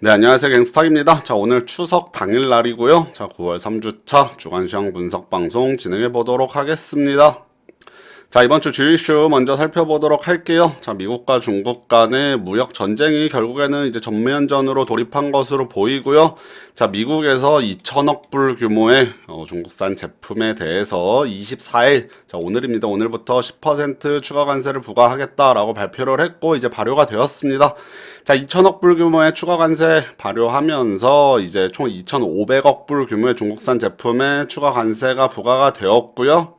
네, 안녕하세요. 갱스탁입니다. 자, 오늘 추석 당일날이고요. 자, 9월 3주차 주간시황 분석 방송 진행해 보도록 하겠습니다. 자, 이번 주 주요 이슈 먼저 살펴보도록 할게요. 자, 미국과 중국 간의 무역 전쟁이 결국에는 이제 전면전으로 돌입한 것으로 보이고요. 자, 미국에서 2천억 불 규모의 중국산 제품에 대해서 24일, 자, 오늘입니다. 오늘부터 10% 추가 관세를 부과하겠다라고 발표를 했고 이제 발효가 되었습니다. 자, 2천억 불 규모의 추가 관세 발효하면서 이제 총 2,500억 불 규모의 중국산 제품에 추가 관세가 부과가 되었고요.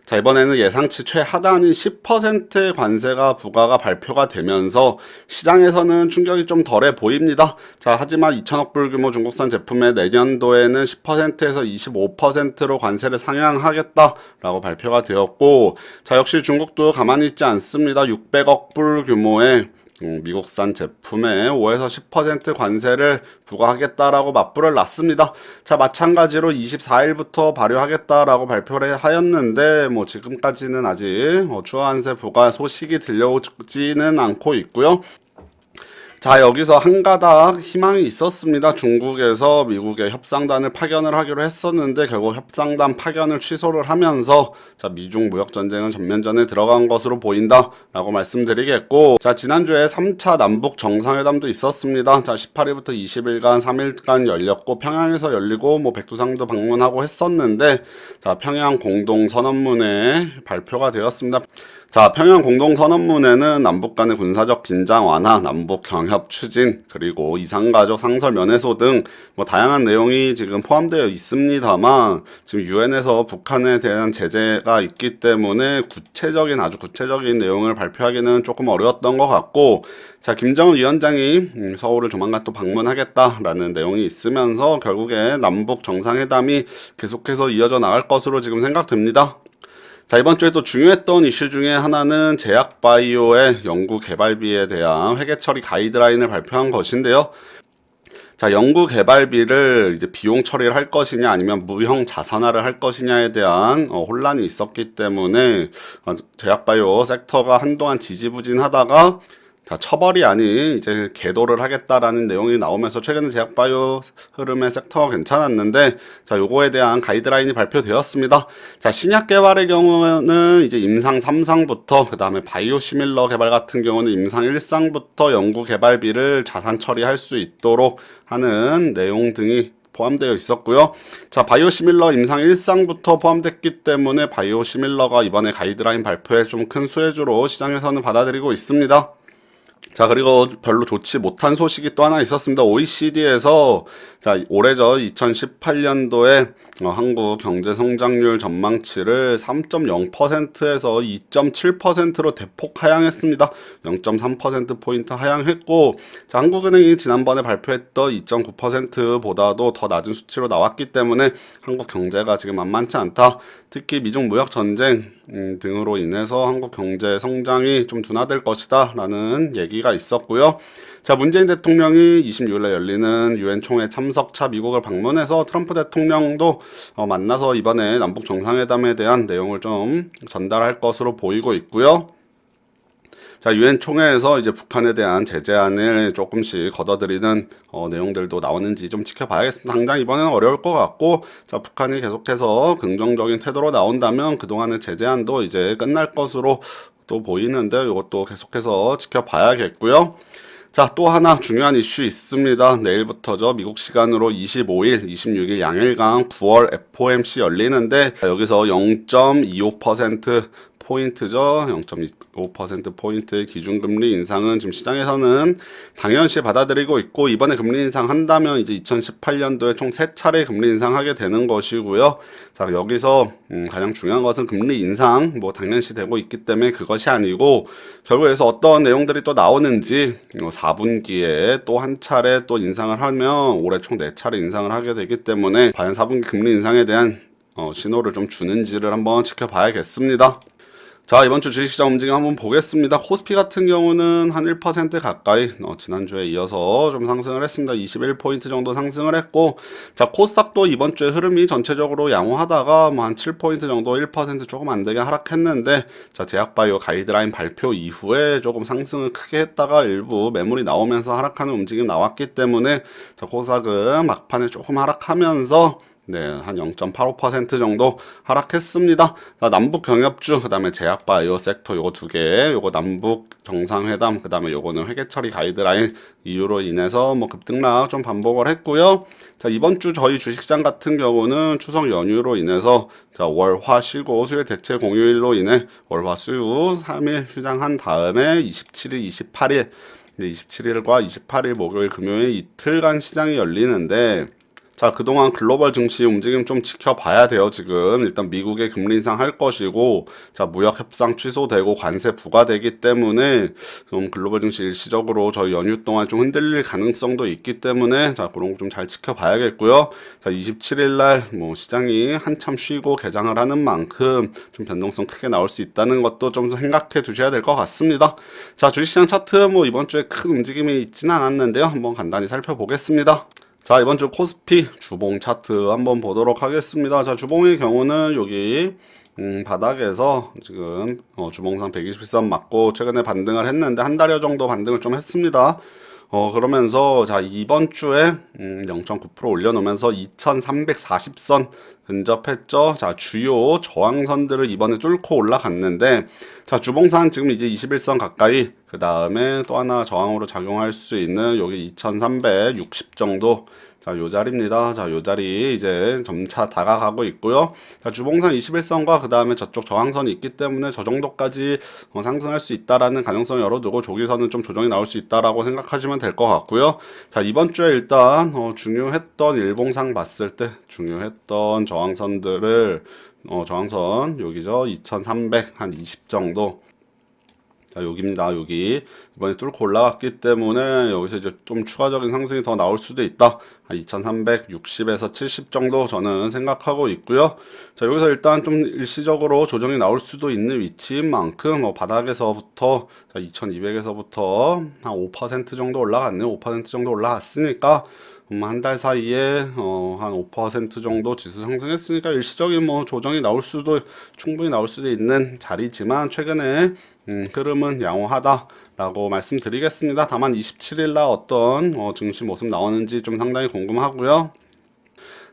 자, 이번에는 예상치 최하단인 10%의 관세가 부과가 발표가 되면서 시장에서는 충격이 좀 덜해 보입니다. 자, 하지만 2천억 불 규모 중국산 제품의 내년도에는 10%에서 25%로 관세를 상향하겠다라고 발표가 되었고, 자, 역시 중국도 가만히 있지 않습니다. 600억 불 규모의 미국산 제품에 5에서 10% 관세를 부과하겠다라고 맞불을 놨습니다. 자, 마찬가지로 24일부터 발효하겠다라고 발표를 하였는데 뭐 지금까지는 아직 추가 관세 부과 소식이 들려오지는 않고 있고요. 자, 여기서 한 가닥 희망이 있었습니다. 중국에서 미국의 협상단을 파견을 하기로 했었는데 결국 협상단 파견을 취소를 하면서 자, 미중 무역 전쟁은 전면전에 들어간 것으로 보인다라고 말씀드리겠고, 자, 지난주에 3차 남북 정상회담도 있었습니다. 자, 18일부터 20일간 3일간 열렸고 평양에서 열리고 뭐 백두산도 방문하고 했었는데, 자, 평양 공동 선언문에 발표가 되었습니다. 자, 평양 공동선언문에는 남북 간의 군사적 긴장 완화, 남북 경협 추진, 그리고 이산가족 상설 면회소 등 뭐 다양한 내용이 지금 포함되어 있습니다만 지금 유엔에서 북한에 대한 제재가 있기 때문에 아주 구체적인 내용을 발표하기는 조금 어려웠던 것 같고, 자, 김정은 위원장이 서울을 조만간 또 방문하겠다라는 내용이 있으면서 결국에 남북 정상회담이 계속해서 이어져 나갈 것으로 지금 생각됩니다. 자, 이번 주에 또 중요했던 이슈 중에 하나는 제약바이오의 연구 개발비에 대한 회계 처리 가이드라인을 발표한 것인데요. 자, 연구 개발비를 이제 비용 처리를 할 것이냐 아니면 무형 자산화를 할 것이냐에 대한 혼란이 있었기 때문에 제약바이오 섹터가 한동안 지지부진하다가 자, 처벌이 아닌 이제 계도를 하겠다라는 내용이 나오면서 최근에 제약바이오 흐름의 섹터가 괜찮았는데, 자, 요거에 대한 가이드라인이 발표되었습니다. 자, 신약 개발의 경우는 이제 임상 3상부터 그 다음에 바이오 시밀러 개발 같은 경우는 임상 1상부터 연구 개발비를 자산 처리할 수 있도록 하는 내용 등이 포함되어 있었고요. 자, 바이오 시밀러 임상 1상부터 포함됐기 때문에 바이오 시밀러가 이번에 가이드라인 발표에 좀 큰 수혜주로 시장에서는 받아들이고 있습니다. 자, 그리고 별로 좋지 못한 소식이 또 하나 있었습니다. OECD에서 자, 올해죠. 2018년도에 한국 경제 성장률 전망치를 3.0%에서 2.7%로 대폭 하향했습니다. 0.3%포인트 하향했고, 자, 한국은행이 지난번에 발표했던 2.9%보다도 더 낮은 수치로 나왔기 때문에 한국 경제가 지금 만만치 않다. 특히 미중 무역 전쟁 등으로 인해서 한국 경제 성장이 좀 둔화될 것이다 라는 얘기가 있었고요. 자, 문재인 대통령이 26일에 열리는 유엔 총회 참석차 미국을 방문해서 트럼프 대통령도 만나서 이번에 남북 정상회담에 대한 내용을 좀 전달할 것으로 보이고 있고요. 자, 유엔 총회에서 이제 북한에 대한 제재안을 조금씩 걷어들이는 내용들도 나오는지 좀 지켜봐야겠습니다. 당장 이번에는 어려울 것 같고, 자, 북한이 계속해서 긍정적인 태도로 나온다면 그동안의 제재안도 이제 끝날 것으로 또 보이는데 이것도 계속해서 지켜봐야겠고요. 자, 또 하나 중요한 이슈 있습니다. 내일부터죠. 미국 시간으로 25일, 26일 양일간 9월 FOMC 열리는데 여기서 0.25% 포인트죠. 0.25%포인트의 기준금리 인상은 지금 시장에서는 당연시 받아들이고 있고, 이번에 금리 인상한다면 이제 2018년도에 총 3차례 금리 인상하게 되는 것이고요. 자, 여기서 가장 중요한 것은 금리 인상 뭐 당연시 되고 있기 때문에 그것이 아니고, 결국에서 어떤 내용들이 또 나오는지 4분기에 또 한 차례 또 인상을 하면 올해 총 4차례 인상을 하게 되기 때문에 과연 4분기 금리 인상에 대한 신호를 좀 주는지를 한번 지켜봐야겠습니다. 자, 이번 주 주식시장 움직임 한번 보겠습니다. 코스피 같은 경우는 한 1% 가까이 지난주에 이어서 좀 상승을 했습니다. 21포인트 정도 상승을 했고, 자, 코스닥도 이번 주에 흐름이 전체적으로 양호하다가 뭐 한 7포인트 정도 1% 조금 안 되게 하락했는데, 자, 제약바이오 가이드라인 발표 이후에 조금 상승을 크게 했다가 일부 매물이 나오면서 하락하는 움직임 나왔기 때문에, 자, 코스닥은 막판에 조금 하락하면서 네, 한 0.85% 정도 하락했습니다. 자, 남북 경협주, 그 다음에 제약바이오 섹터 요거 두 개, 요거 남북 정상회담, 그 다음에 요거는 회계처리 가이드라인 이유로 인해서 뭐 급등락 좀 반복을 했고요. 자, 이번 주 저희 주식시장 같은 경우는 추석 연휴로 인해서 자, 월, 화 쉬고 수요 대체 공휴일로 인해 월, 화, 수요 3일 휴장한 다음에 27일, 28일, 27일과 28일 목요일, 금요일 이틀간 시장이 열리는데 자, 그동안 글로벌 증시 움직임 좀 지켜봐야 돼요, 지금. 일단 미국의 금리 인상 할 것이고, 자, 무역 협상 취소되고 관세 부과되기 때문에 좀 글로벌 증시 일시적으로 저희 연휴 동안 좀 흔들릴 가능성도 있기 때문에 자, 그런 거 좀 잘 지켜봐야겠고요. 자, 27일 날 뭐 시장이 한참 쉬고 개장을 하는 만큼 좀 변동성 크게 나올 수 있다는 것도 좀 생각해 두셔야 될 것 같습니다. 자, 주식시장 차트 뭐 이번 주에 큰 움직임이 있지는 않았는데요. 한번 간단히 살펴보겠습니다. 자, 이번 주 코스피 주봉 차트 한번 보도록 하겠습니다. 자, 주봉의 경우는 여기 바닥에서 지금 주봉상 120선 맞고 최근에 반등을 했는데 한 달여 정도 반등을 좀 했습니다. 그러면서 자, 이번 주에 0.9% 올려놓으면서 2340선 근접했죠. 자, 주요 저항선들을 이번에 뚫고 올라갔는데 자, 주봉상 지금 이제 21선 가까이, 그 다음에 또 하나 저항으로 작용할 수 있는 여기 2360 정도, 자, 요 자리입니다. 자, 요 자리 이제 점차 다가가고 있고요. 자, 주봉상 21선과 그 다음에 저쪽 저항선이 있기 때문에 저 정도까지 상승할 수 있다라는 가능성을 열어두고 조기선은 좀 조정이 나올 수 있다라고 생각하시면 될 것 같고요. 자, 이번 주에 일단 중요했던 일봉상 봤을 때 중요했던 저항선들을 저항선 여기죠. 2300 한 20 정도. 자, 여기입니다. 여기 이번에 뚫고 올라갔기 때문에 여기서 이제 좀 추가적인 상승이 더 나올 수도 있다. 한 2360에서 70 정도 저는 생각하고 있고요. 자, 여기서 일단 좀 일시적으로 조정이 나올 수도 있는 위치인 만큼 바닥에서부터 자, 2200에서부터 한 5% 정도 올라갔네요. 5% 정도 올라갔으니까 한 달 사이에 한 5% 정도 지수 상승했으니까 일시적인 뭐 조정이 나올 수도 충분히 나올 수도 있는 자리지만 최근에 흐름은 양호하다라고 말씀드리겠습니다. 다만 27일 날 어떤 증시 모습 나오는지 좀 상당히 궁금하고요.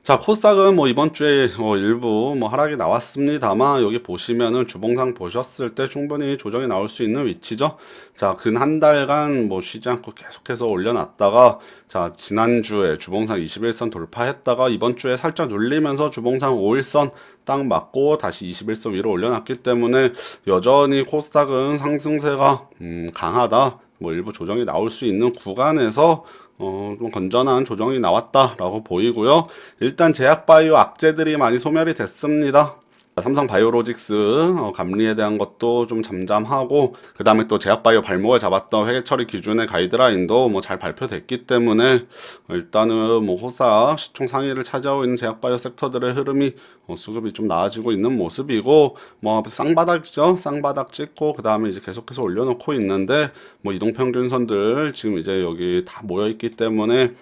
자, 코스닥은 뭐 이번 주에 일부 뭐 하락이 나왔습니다만 여기 보시면은 주봉상 보셨을 때 충분히 조정이 나올 수 있는 위치죠. 자, 근 한 달간 뭐 쉬지 않고 계속해서 올려놨다가 자, 지난주에 주봉상 21선 돌파했다가 이번 주에 살짝 눌리면서 주봉상 5일선 딱 맞고 다시 21선 위로 올려놨기 때문에 여전히 코스닥은 상승세가 강하다. 뭐 일부 조정이 나올 수 있는 구간에서 좀 건전한 조정이 나왔다라고 보이고요. 일단 제약바이오 악재들이 많이 소멸이 됐습니다. 삼성바이오로직스 감리에 대한 것도 좀 잠잠하고 그 다음에 또 제약바이오 발목을 잡았던 회계처리 기준의 가이드라인도 뭐 잘 발표됐기 때문에 일단은 뭐 호사 시총 상위를 차지하고 있는 제약바이오 섹터들의 흐름이 수급이 좀 나아지고 있는 모습이고 뭐 쌍바닥이죠. 쌍바닥 찍고 그 다음에 이제 계속해서 올려놓고 있는데 뭐 이동평균선들 지금 이제 여기 다 모여있기 때문에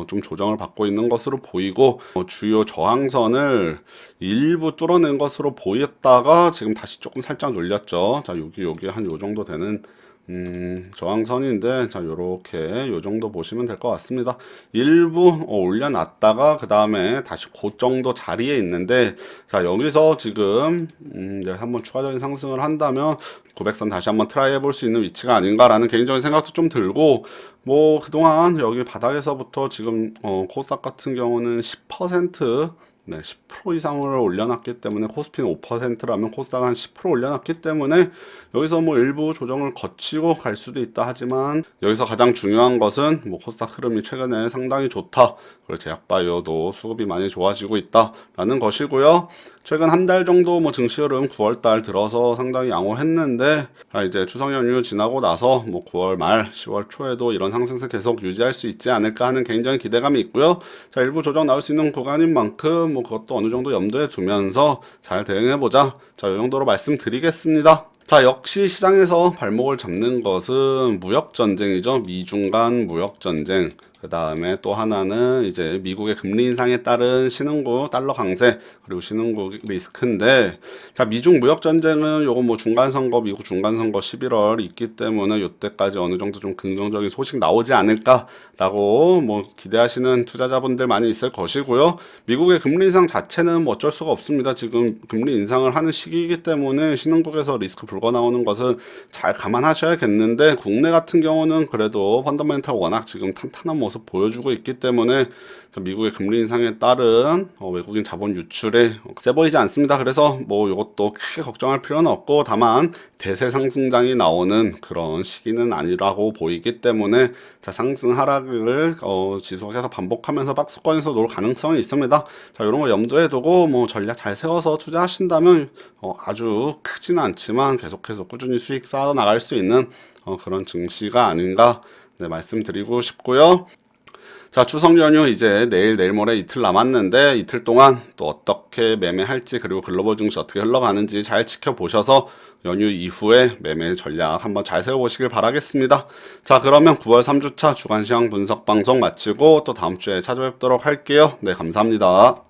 좀 조정을 받고 있는 것으로 보이고 주요 저항선을 일부 뚫어낸 것으로 보였다가 지금 다시 조금 살짝 눌렸죠. 자, 여기 한 요 정도 되는 저항선인데 자, 요렇게 요 정도 보시면 될 것 같습니다. 일부 올려놨다가 그 다음에 다시 그 정도 자리에 있는데 자, 여기서 지금 한번 추가적인 상승을 한다면 900선 다시 한번 트라이 해볼 수 있는 위치가 아닌가라는 개인적인 생각도 좀 들고 뭐 그동안 여기 바닥에서부터 지금 코스닥 같은 경우는 10% 네, 10% 이상을 올려놨기 때문에 코스피는 5%라면 코스닥은 한 10% 올려놨기 때문에 여기서 뭐 일부 조정을 거치고 갈 수도 있다 하지만 여기서 가장 중요한 것은 뭐 코스닥 흐름이 최근에 상당히 좋다. 그리고 제약바이오도 수급이 많이 좋아지고 있다라는 것이고요. 최근 한 달 정도 뭐 증시 흐름 9월달 들어서 상당히 양호했는데 이제 추석 연휴 지나고 나서 뭐 9월 말 10월 초에도 이런 상승세 계속 유지할 수 있지 않을까 하는 개인적인 기대감이 있고요. 자, 일부 조정 나올 수 있는 구간인 만큼 뭐 그것도 어느 정도 염두에 두면서 잘 대응해 보자. 자, 이 정도로 말씀드리겠습니다. 자, 역시 시장에서 발목을 잡는 것은 무역 전쟁이죠. 미중 간 무역 전쟁. 그 다음에 또 하나는 이제 미국의 금리 인상에 따른 신흥국 달러 강세 그리고 신흥국 리스크인데, 자, 미중 무역 전쟁은 요거 뭐 중간 선거, 미국 중간 선거 11월 있기 때문에 요때까지 어느 정도 좀 긍정적인 소식 나오지 않을까라고 뭐 기대하시는 투자자분들 많이 있을 것이고요. 미국의 금리 인상 자체는 뭐 어쩔 수가 없습니다. 지금 금리 인상을 하는 시기이기 때문에 신흥국에서 리스크 불거 나오는 것은 잘 감안하셔야겠는데, 국내 같은 경우는 그래도 펀더멘털 워낙 지금 탄탄한 모습 보여주고 있기 때문에 미국의 금리 인상에 따른 외국인 자본 유출에 세 보이지 않습니다. 그래서 뭐 이것도 크게 걱정할 필요는 없고, 다만 대세 상승장이 나오는 그런 시기는 아니라고 보이기 때문에 자, 상승 하락을 지속해서 반복하면서 박스권에서 놀 가능성이 있습니다. 자, 이런 거 염두에 두고 뭐 전략 잘 세워서 투자하신다면 아주 크지는 않지만 계속해서 꾸준히 수익 쌓아 나갈 수 있는 그런 증시가 아닌가, 네, 말씀드리고 싶고요. 자, 추석 연휴 이제 내일 모레 이틀 남았는데, 이틀 동안 또 어떻게 매매할지 그리고 글로벌 증시 어떻게 흘러가는지 잘 지켜보셔서 연휴 이후에 매매 전략 한번 잘 세워보시길 바라겠습니다. 자, 그러면 9월 3주차 주간시황 분석 방송 마치고 또 다음 주에 찾아뵙도록 할게요. 네, 감사합니다.